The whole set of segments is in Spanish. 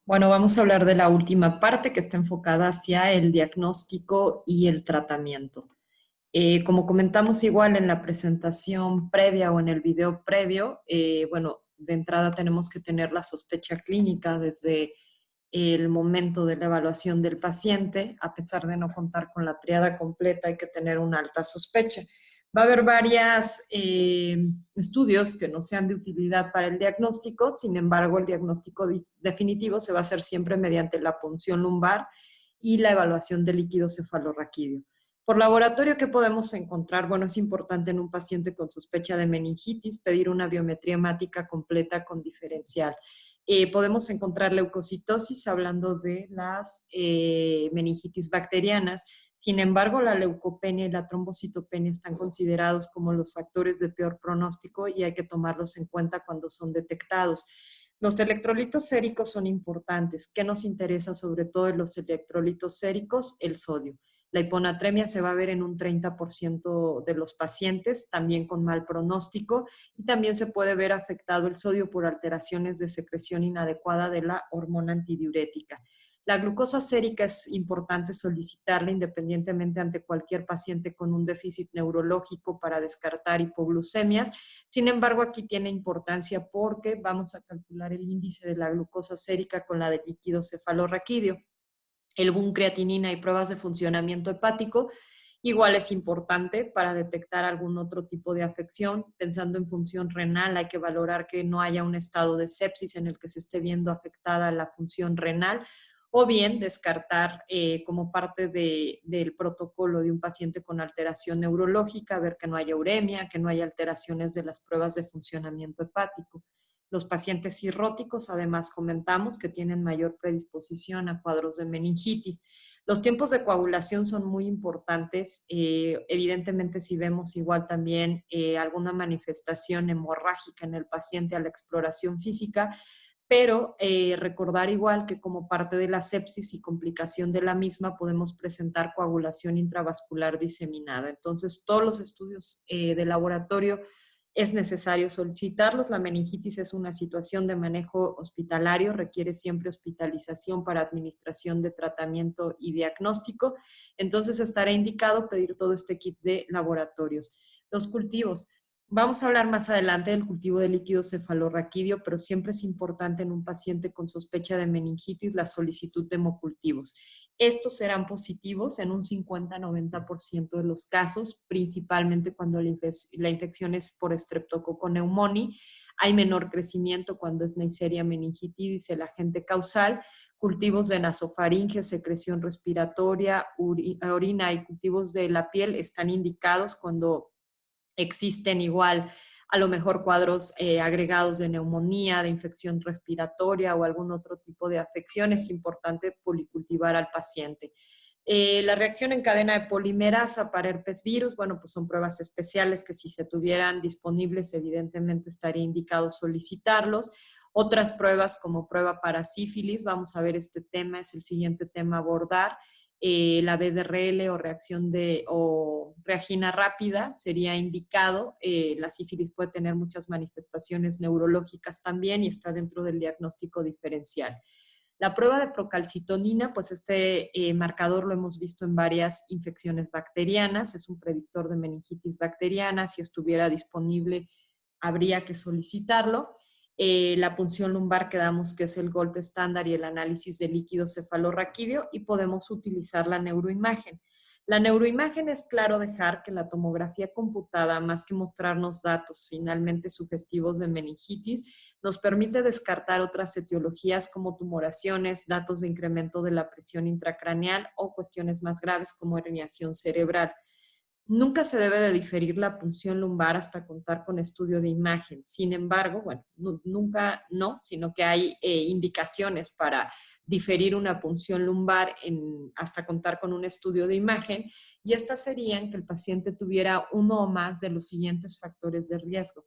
Bueno, vamos a hablar de la última parte que está enfocada hacia el diagnóstico y el tratamiento. Como comentamos igual en la presentación previa o en el video previo, bueno, de entrada tenemos que tener la sospecha clínica desde el momento de la evaluación del paciente. A pesar de no contar con la triada completa, hay que tener una alta sospecha. Va a haber varios estudios que no sean de utilidad para el diagnóstico. Sin embargo, el diagnóstico definitivo se va a hacer siempre mediante la punción lumbar y la evaluación del líquido cefalorraquídeo. Por laboratorio, ¿qué podemos encontrar? Bueno, es importante en un paciente con sospecha de meningitis pedir una biometría hemática completa con diferencial. Podemos encontrar leucocitosis hablando de las meningitis bacterianas. Sin embargo, la leucopenia y la trombocitopenia están considerados como los factores de peor pronóstico y hay que tomarlos en cuenta cuando son detectados. Los electrolitos séricos son importantes. ¿Qué nos interesa sobre todo en los electrolitos séricos? El sodio. La hiponatremia se va a ver en un 30% de los pacientes, también con mal pronóstico, y también se puede ver afectado el sodio por alteraciones de secreción inadecuada de la hormona antidiurética. La glucosa sérica es importante solicitarla independientemente ante cualquier paciente con un déficit neurológico para descartar hipoglucemias. Sin embargo, aquí tiene importancia porque vamos a calcular el índice de la glucosa sérica con la del líquido cefalorraquídeo. El boom creatinina y pruebas de funcionamiento hepático igual es importante para detectar algún otro tipo de afección. Pensando en función renal, hay que valorar que no haya un estado de sepsis en el que se esté viendo afectada la función renal, o bien descartar como parte del protocolo de un paciente con alteración neurológica, ver que no haya uremia, que no haya alteraciones de las pruebas de funcionamiento hepático. Los pacientes cirróticos, además, comentamos que tienen mayor predisposición a cuadros de meningitis. Los tiempos de coagulación son muy importantes. Evidentemente, si vemos igual también alguna manifestación hemorrágica en el paciente a la exploración física, pero recordar igual que como parte de la sepsis y complicación de la misma podemos presentar coagulación intravascular diseminada. Entonces, todos los estudios de laboratorio es necesario solicitarlos. La meningitis es una situación de manejo hospitalario, requiere siempre hospitalización para administración de tratamiento y diagnóstico. Entonces estará indicado pedir todo este kit de laboratorios. Los cultivos. Vamos a hablar más adelante del cultivo de líquido cefalorraquídeo, pero siempre es importante en un paciente con sospecha de meningitis la solicitud de hemocultivos. Estos serán positivos en un 50-90% de los casos, principalmente cuando la infección es por Streptococcus pneumoniae. Hay menor crecimiento cuando es Neisseria meningitidis, el agente causal. Cultivos de nasofaringe, secreción respiratoria, orina y cultivos de la piel están indicados cuando existen igual a lo mejor cuadros agregados de neumonía, de infección respiratoria o algún otro tipo de afección. Es importante policultivar al paciente. La reacción en cadena de polimerasa para herpes virus, bueno, pues son pruebas especiales que si se tuvieran disponibles, evidentemente estaría indicado solicitarlos. Otras pruebas como prueba para sífilis, vamos a ver este tema, es el siguiente tema a abordar. La BDRL o reacción o reagina rápida sería indicado. La sífilis puede tener muchas manifestaciones neurológicas también y está dentro del diagnóstico diferencial. La prueba de procalcitonina, pues este marcador lo hemos visto en varias infecciones bacterianas, es un predictor de meningitis bacteriana. Si estuviera disponible, habría que solicitarlo. La punción lumbar quedamos que es el gold estándar y el análisis de líquido cefalorraquídeo, y podemos utilizar la neuroimagen. La neuroimagen es claro dejar que la tomografía computada, más que mostrarnos datos finalmente sugestivos de meningitis, nos permite descartar otras etiologías como tumoraciones, datos de incremento de la presión intracraneal o cuestiones más graves como herniación cerebral. Nunca se debe de diferir la punción lumbar hasta contar con estudio de imagen. Sin embargo, bueno, nunca no, sino que hay indicaciones para diferir una punción lumbar hasta contar con un estudio de imagen, y estas serían que el paciente tuviera uno o más de los siguientes factores de riesgo.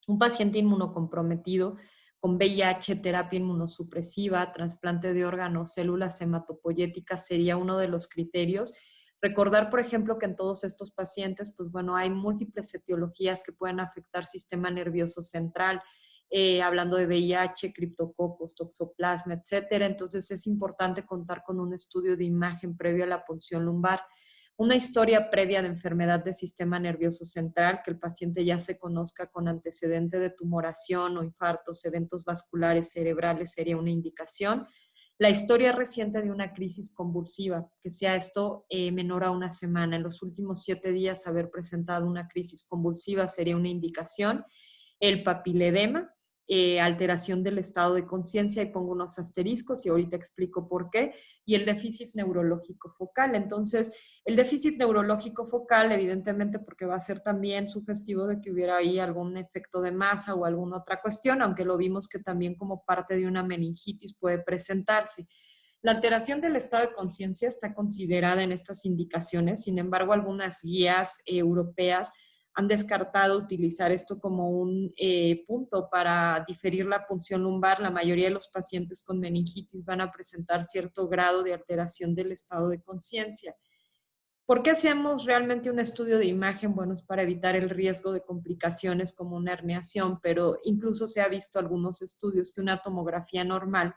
Un paciente inmunocomprometido con VIH, terapia inmunosupresiva, trasplante de órganos, células hematopoyéticas sería uno de los criterios. Recordar, por ejemplo, que en todos estos pacientes, pues bueno, hay múltiples etiologías que pueden afectar sistema nervioso central. hablando de VIH, criptococos, toxoplasma, etcétera. Entonces es importante contar con un estudio de imagen previo a la punción lumbar. Una historia previa de enfermedad del sistema nervioso central, que el paciente ya se conozca con antecedente de tumoración o infartos, eventos vasculares cerebrales sería una indicación. La historia reciente de una crisis convulsiva, que sea esto menor a una semana. En los últimos 7 días haber presentado una crisis convulsiva sería una indicación. El papiledema, alteración del estado de conciencia, y pongo unos asteriscos y ahorita explico por qué, y el déficit neurológico focal. Entonces, el déficit neurológico focal, evidentemente, porque va a ser también sugestivo de que hubiera ahí algún efecto de masa o alguna otra cuestión, aunque lo vimos que también como parte de una meningitis puede presentarse. La alteración del estado de conciencia está considerada en estas indicaciones, sin embargo, algunas guías europeas han descartado utilizar esto como un punto para diferir la punción lumbar. La mayoría de los pacientes con meningitis van a presentar cierto grado de alteración del estado de conciencia. ¿Por qué hacemos realmente un estudio de imagen? Bueno, es para evitar el riesgo de complicaciones como una herniación, pero incluso se ha visto algunos estudios que una tomografía normal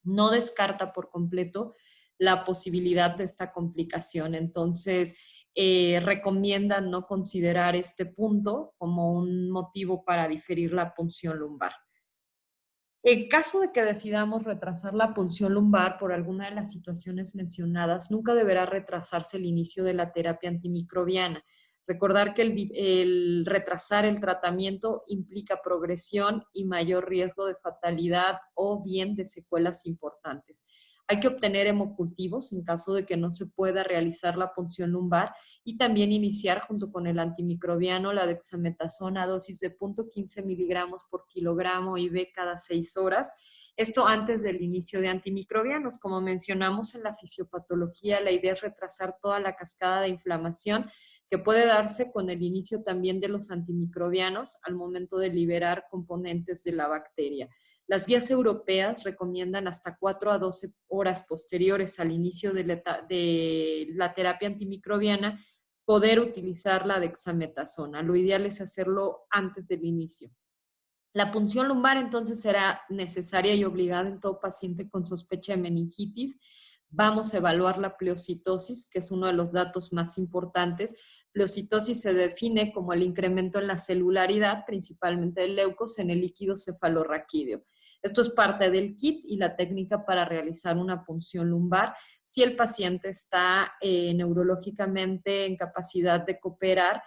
no descarta por completo la posibilidad de esta complicación. Entonces, recomiendan no considerar este punto como un motivo para diferir la punción lumbar. En caso de que decidamos retrasar la punción lumbar por alguna de las situaciones mencionadas, nunca deberá retrasarse el inicio de la terapia antimicrobiana. Recordar que el retrasar el tratamiento implica progresión y mayor riesgo de fatalidad o bien de secuelas importantes. Hay que obtener hemocultivos en caso de que no se pueda realizar la punción lumbar y también iniciar junto con el antimicrobiano la dexametasona a dosis de 0.15 miligramos por kilogramo IV cada 6 horas. Esto antes del inicio de antimicrobianos. Como mencionamos en la fisiopatología, la idea es retrasar toda la cascada de inflamación que puede darse con el inicio también de los antimicrobianos al momento de liberar componentes de la bacteria. Las guías europeas recomiendan hasta 4 a 12 horas posteriores al inicio de la terapia antimicrobiana poder utilizar la dexametasona. Lo ideal es hacerlo antes del inicio. La punción lumbar entonces será necesaria y obligada en todo paciente con sospecha de meningitis. Vamos a evaluar la pleocitosis, que es uno de los datos más importantes. Pleocitosis se define como el incremento en la celularidad, principalmente del leucos, en el líquido cefalorraquídeo. Esto es parte del kit y la técnica para realizar una punción lumbar. Si el paciente está neurológicamente en capacidad de cooperar,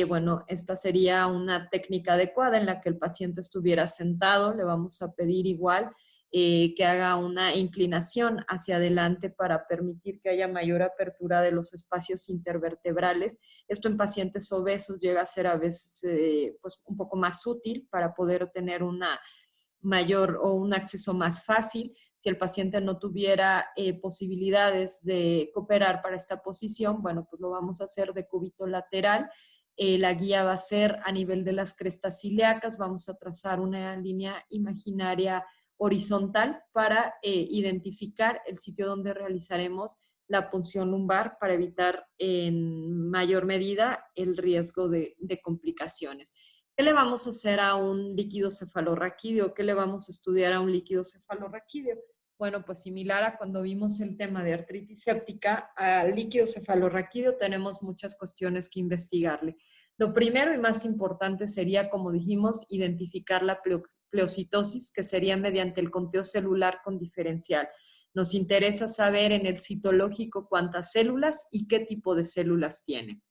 bueno, esta sería una técnica adecuada en la que el paciente estuviera sentado. Le vamos a pedir igual que haga una inclinación hacia adelante para permitir que haya mayor apertura de los espacios intervertebrales. Esto en pacientes obesos llega a ser a veces pues un poco más útil para poder tener una mayor o un acceso más fácil. Si el paciente no tuviera posibilidades de cooperar para esta posición, bueno, pues lo vamos a hacer de cúbito lateral. La guía va a ser a nivel de las crestas ilíacas. Vamos a trazar una línea imaginaria horizontal para identificar el sitio donde realizaremos la punción lumbar para evitar en mayor medida el riesgo de complicaciones. ¿Qué le vamos a hacer a un líquido cefalorraquídeo? ¿Qué le vamos a estudiar a un líquido cefalorraquídeo? Bueno, pues similar a cuando vimos el tema de artritis séptica, al líquido cefalorraquídeo tenemos muchas cuestiones que investigarle. Lo primero y más importante sería, como dijimos, identificar la pleocitosis, que sería mediante el conteo celular con diferencial. Nos interesa saber en el citológico cuántas células y qué tipo de células tiene.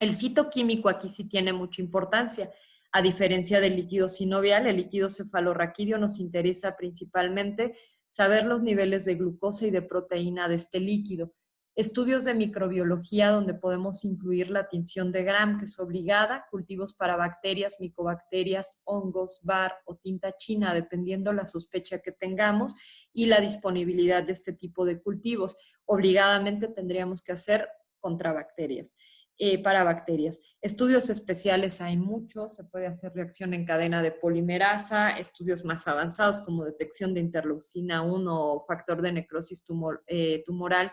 El citoquímico aquí sí tiene mucha importancia. A diferencia del líquido sinovial, el líquido cefalorraquídeo nos interesa principalmente saber los niveles de glucosa y de proteína de este líquido. Estudios de microbiología donde podemos incluir la tinción de Gram, que es obligada, cultivos para bacterias, micobacterias, hongos, bar o tinta china, dependiendo la sospecha que tengamos y la disponibilidad de este tipo de cultivos. Obligadamente tendríamos que hacer contra bacterias. Para bacterias. Estudios especiales hay muchos, se puede hacer reacción en cadena de polimerasa, estudios más avanzados como detección de interleucina 1 o factor de necrosis tumoral.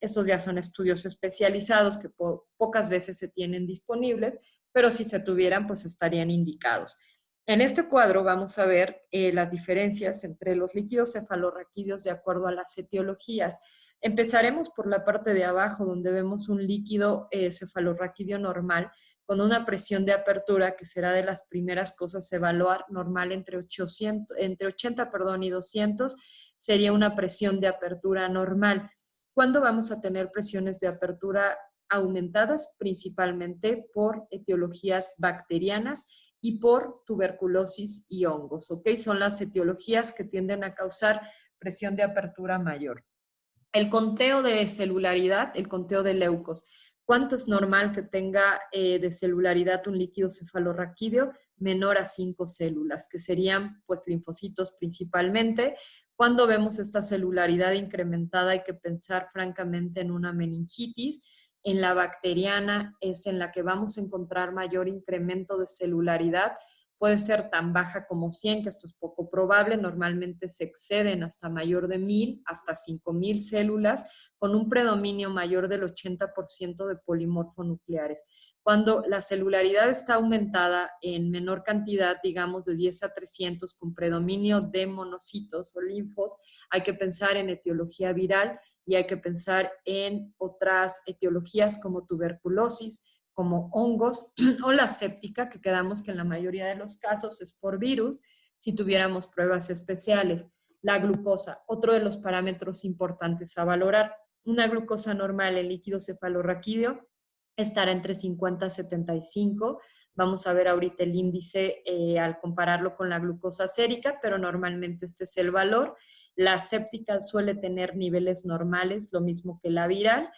Estos ya son estudios especializados que pocas veces se tienen disponibles, pero si se tuvieran, pues estarían indicados. En este cuadro vamos a ver las diferencias entre los líquidos cefalorraquídeos de acuerdo a las etiologías. Empezaremos por la parte de abajo, donde vemos un líquido cefalorraquídeo normal con una presión de apertura que será de las primeras cosas a evaluar, normal entre 80 y 200, sería una presión de apertura normal. ¿Cuándo vamos a tener presiones de apertura aumentadas? Principalmente por etiologías bacterianas y por tuberculosis y hongos, ¿ok? Son las etiologías que tienden a causar presión de apertura mayor. El conteo de celularidad, el conteo de leucos. ¿Cuánto es normal que tenga de celularidad un líquido cefalorraquídeo? Menor a 5 células, que serían pues linfocitos principalmente. Cuando vemos esta celularidad incrementada hay que pensar francamente en una meningitis. En la bacteriana es en la que vamos a encontrar mayor incremento de celularidad. Puede ser tan baja como 100, que esto es poco probable. Normalmente se exceden hasta mayor de 1000, hasta 5000 células, con un predominio mayor del 80% de polimorfonucleares. Cuando la celularidad está aumentada en menor cantidad, digamos de 10 a 300, con predominio de monocitos o linfos, hay que pensar en etiología viral y hay que pensar en otras etiologías como tuberculosis, como hongos o la séptica, que quedamos que en la mayoría de los casos es por virus, si tuviéramos pruebas especiales. La glucosa, otro de los parámetros importantes a valorar. Una glucosa normal en líquido cefalorraquídeo estará entre 50 y 75. Vamos a ver ahorita el índice al compararlo con la glucosa sérica, pero normalmente este es el valor. La séptica suele tener niveles normales, lo mismo que la viral.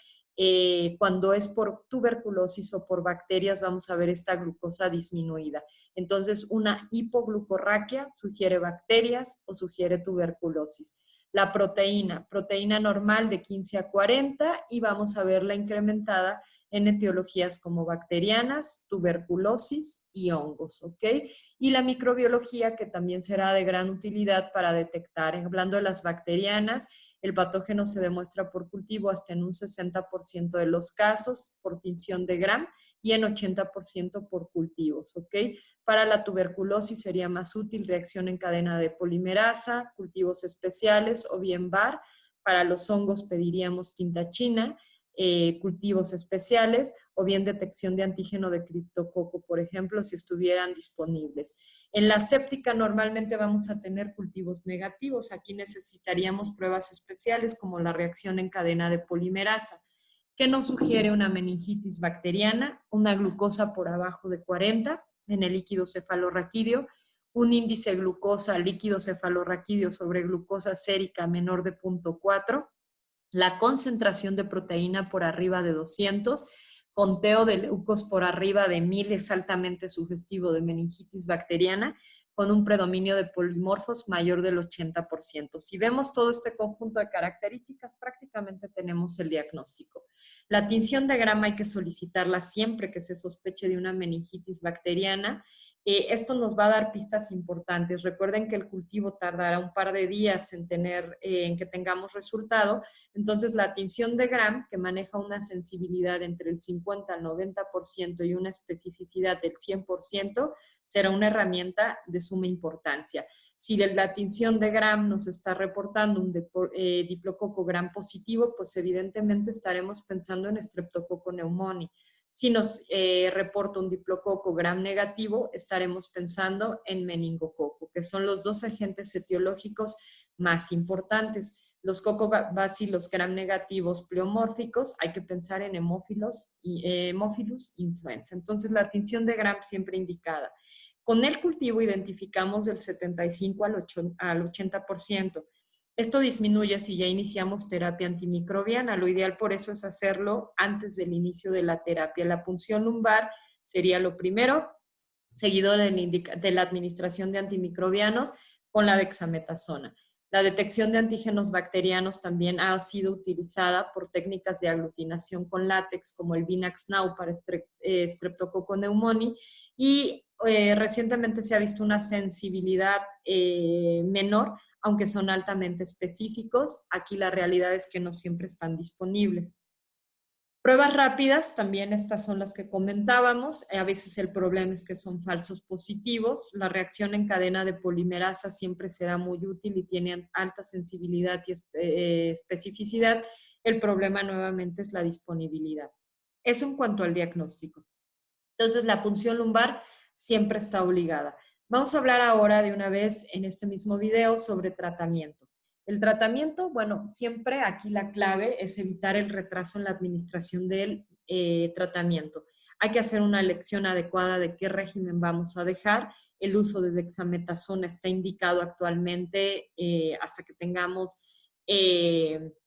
Cuando es por tuberculosis o por bacterias, vamos a ver esta glucosa disminuida. Entonces, una hipoglucorraquia sugiere bacterias o sugiere tuberculosis. La proteína normal de 15 a 40 y vamos a verla incrementada en etiologías como bacterianas, tuberculosis y hongos, ¿ok? Y la microbiología, que también será de gran utilidad para detectar, hablando de las bacterianas, el patógeno se demuestra por cultivo hasta en un 60% de los casos, por tinción de Gram, y en 80% por cultivos, ¿ok? Para la tuberculosis sería más útil reacción en cadena de polimerasa, cultivos especiales o bien VAR. Para los hongos pediríamos tinta china, cultivos especiales o bien detección de antígeno de criptococo, por ejemplo, si estuvieran disponibles. En la séptica normalmente vamos a tener cultivos negativos. Aquí necesitaríamos pruebas especiales como la reacción en cadena de polimerasa, que nos sugiere una meningitis bacteriana, una glucosa por abajo de 40 en el líquido cefalorraquídeo, un índice glucosa líquido cefalorraquídeo sobre glucosa sérica menor de 0.4, la concentración de proteína por arriba de 200, conteo de leucos por arriba de 1000 es altamente sugestivo de meningitis bacteriana, con un predominio de polimorfos mayor del 80%. Si vemos todo este conjunto de características, prácticamente tenemos el diagnóstico. La tinción de Gram hay que solicitarla siempre que se sospeche de una meningitis bacteriana. Esto nos va a dar pistas importantes. Recuerden que el cultivo tardará un par de días en que tengamos resultado. Entonces, la tinción de Gram, que maneja una sensibilidad entre el 50 al 90% y una especificidad del 100%, será una herramienta de suma importancia. Si la tinción de Gram nos está reportando un diplococo Gram positivo, pues evidentemente estaremos pensando en Streptococcus pneumoniae. Si nos reporta un diplococo Gram negativo, estaremos pensando en meningococo, que son los dos agentes etiológicos más importantes. Los cocobacilos Gram negativos pleomórficos, hay que pensar en Haemophilus influenza. Entonces, la tinción de Gram siempre indicada. Con el cultivo identificamos del 75 al 80%. Esto disminuye si ya iniciamos terapia antimicrobiana. Lo ideal por eso es hacerlo antes del inicio de la terapia. La punción lumbar sería lo primero, seguido de la administración de antimicrobianos con la dexametasona. La detección de antígenos bacterianos también ha sido utilizada por técnicas de aglutinación con látex como el Binax-Now para Streptococcus pneumoniae y recientemente se ha visto una sensibilidad menor, aunque son altamente específicos. Aquí la realidad es que no siempre están disponibles. Pruebas rápidas, también estas son las que comentábamos. A veces el problema es que son falsos positivos. La reacción en cadena de polimerasa siempre será muy útil y tiene alta sensibilidad y especificidad. El problema nuevamente es la disponibilidad. Eso en cuanto al diagnóstico. Entonces, la punción lumbar siempre está obligada. Vamos a hablar ahora de una vez en este mismo video sobre tratamiento. El tratamiento, bueno, siempre aquí la clave es evitar el retraso en la administración del tratamiento. Hay que hacer una elección adecuada de qué régimen vamos a dejar. El uso de dexametasona está indicado actualmente hasta que tengamos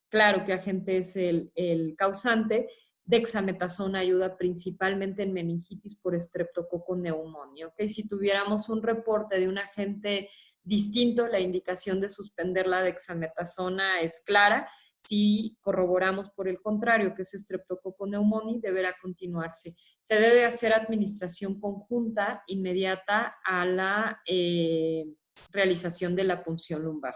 claro qué agente es el causante. Dexametasona ayuda principalmente en meningitis por estreptococo neumonía. ¿Okay? Si tuviéramos un reporte de un agente distinto, la indicación de suspender la dexametasona es clara. Si corroboramos por el contrario que es estreptococo neumonía, deberá continuarse. Se debe hacer administración conjunta inmediata a la realización de la punción lumbar.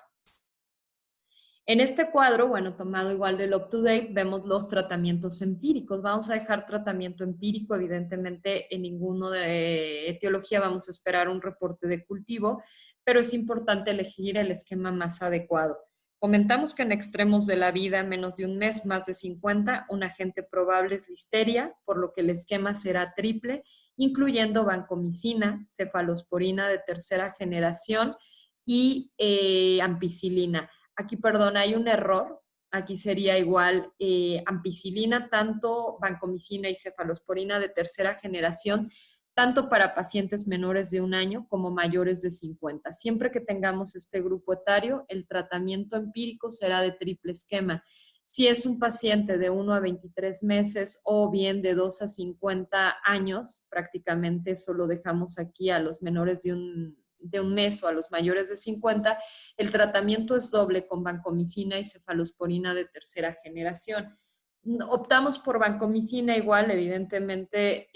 En este cuadro, bueno, tomado igual del up-to-date, vemos los tratamientos empíricos. Vamos a dejar tratamiento empírico, evidentemente en ninguno de etiología vamos a esperar un reporte de cultivo, pero es importante elegir el esquema más adecuado. Comentamos que en extremos de la vida, menos de un mes, más de 50, un agente probable es listeria, por lo que el esquema será triple, incluyendo vancomicina, cefalosporina de tercera generación y ampicilina. Aquí, perdón, hay un error. Aquí sería igual ampicilina, tanto vancomicina y cefalosporina de tercera generación, tanto para pacientes menores de 1 año como mayores de 50. Siempre que tengamos este grupo etario, el tratamiento empírico será de triple esquema. Si es un paciente de 1 a 23 meses o bien de 2 a 50 años, prácticamente solo dejamos aquí a los menores de un mes o a los mayores de 50, el tratamiento es doble con vancomicina y cefalosporina de tercera generación. Optamos por vancomicina igual, evidentemente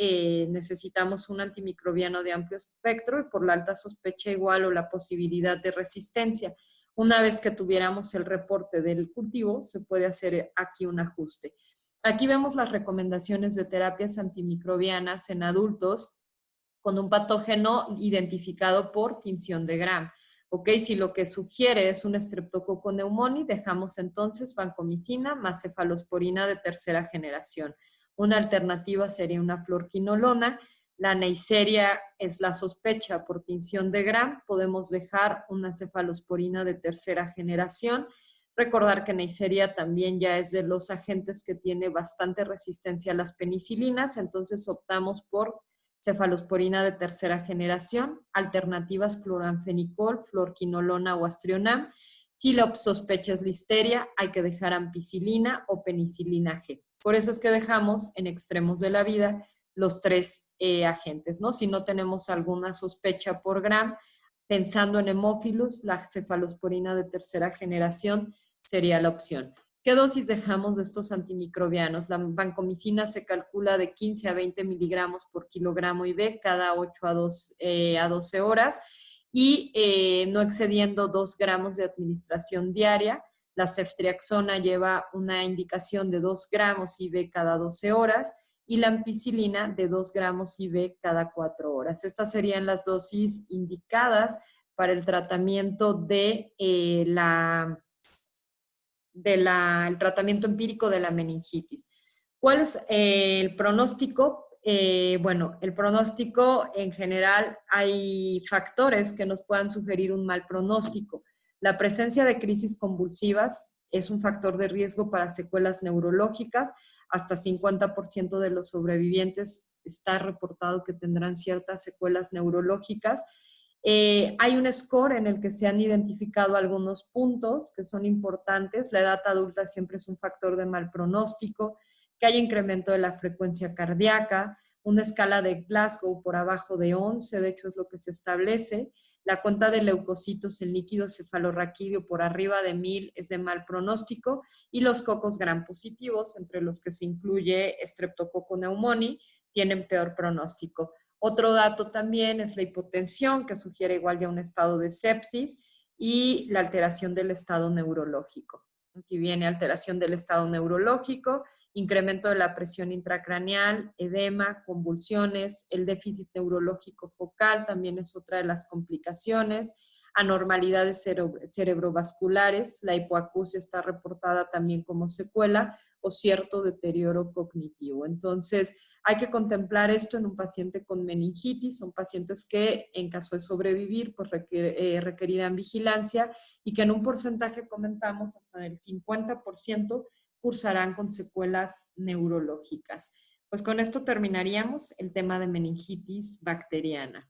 necesitamos un antimicrobiano de amplio espectro y por la alta sospecha igual o la posibilidad de resistencia. Una vez que tuviéramos el reporte del cultivo, se puede hacer aquí un ajuste. Aquí vemos las recomendaciones de terapias antimicrobianas en adultos con un patógeno identificado por tinción de Gram. ¿Ok? Si lo que sugiere es un estreptococo pneumoniae, dejamos entonces vancomicina más cefalosporina de tercera generación. Una alternativa sería una fluorquinolona. La Neisseria es la sospecha por tinción de Gram. Podemos dejar una cefalosporina de tercera generación. Recordar que Neisseria también ya es de los agentes que tiene bastante resistencia a las penicilinas, entonces optamos por cefalosporina de tercera generación, alternativas cloranfenicol, fluorquinolona o astrionam. Si la sospecha es listeria, hay que dejar ampicilina o penicilina G. Por eso es que dejamos en extremos de la vida los 3 agentes, ¿no? Si no tenemos alguna sospecha por Gram, pensando en hemófilos, la cefalosporina de tercera generación sería la opción. ¿Qué dosis dejamos de estos antimicrobianos? La vancomicina se calcula de 15 a 20 miligramos por kilogramo IV cada 8 a 12 horas y no excediendo 2 gramos de administración diaria. La ceftriaxona lleva una indicación de 2 gramos IV cada 12 horas y la ampicilina de 2 gramos IV cada 4 horas. Estas serían las dosis indicadas para el tratamiento de el tratamiento empírico de la meningitis. ¿Cuál es el pronóstico? Bueno, el pronóstico en general hay factores que nos puedan sugerir un mal pronóstico. La presencia de crisis convulsivas es un factor de riesgo para secuelas neurológicas. Hasta 50% de los sobrevivientes está reportado que tendrán ciertas secuelas neurológicas. Hay un score en el que se han identificado algunos puntos que son importantes. La edad adulta siempre es un factor de mal pronóstico, que haya incremento de la frecuencia cardíaca, una escala de Glasgow por abajo de 11, de hecho es lo que se establece. La cuenta de leucocitos en líquido cefalorraquídeo por arriba de 1000 es de mal pronóstico y los cocos gram positivos, entre los que se incluye Streptococcus pneumoniae, tienen peor pronóstico. Otro dato también es la hipotensión, que sugiere igual ya un estado de sepsis, y la alteración del estado neurológico. Aquí viene alteración del estado neurológico incremento de la presión intracraneal, edema, convulsiones, el déficit neurológico focal también es otra de las complicaciones, anormalidades cerebrovasculares, la hipoacusia está reportada también como secuela o cierto deterioro cognitivo. Entonces, hay que contemplar esto en un paciente con meningitis, son pacientes que en caso de sobrevivir, pues requerirán vigilancia y que en un porcentaje, comentamos, hasta el 50% cursarán con secuelas neurológicas. Pues con esto terminaríamos el tema de meningitis bacteriana.